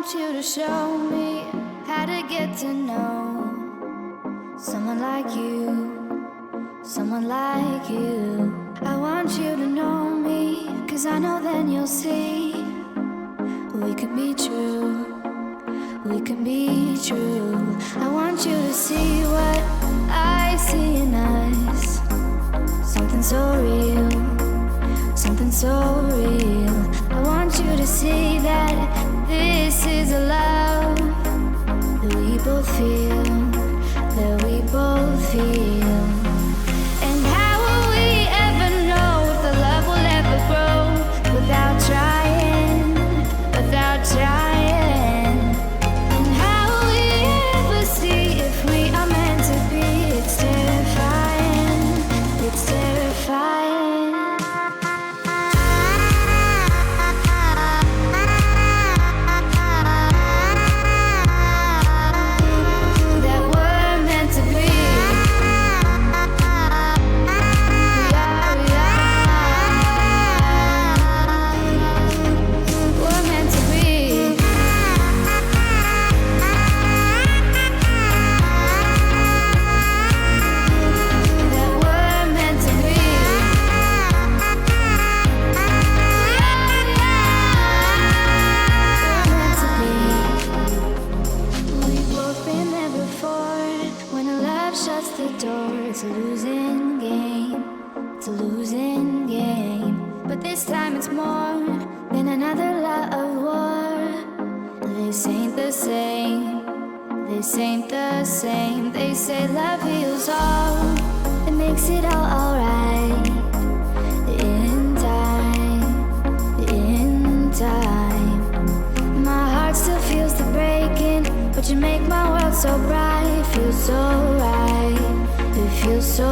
want you to show me how to get to know someone like you, someone like you. I want you to know me, 'cause I know then you'll see we could be true, we can be true. I want you to see what I see in us, something so real, something so real. I want you to see that this is a love that we both feel, that we both feel. And how will we ever know if the love will ever grow without trying, without trying? And how will we ever see if we are meant to be? It's terrifying, it's terrifying. That we're meant to be. We're meant to be. That we're meant to be. We're meant to be. We've both been there before. When a love shuts the door, it's a losing game. It's a losing game. But this time it's more than another lot of war. This ain't the same. This ain't the same. They say love heals all. It makes it all alright. In time, in time. My heart still feels the breaking, but you make my world so bright. It feels so right. It feels so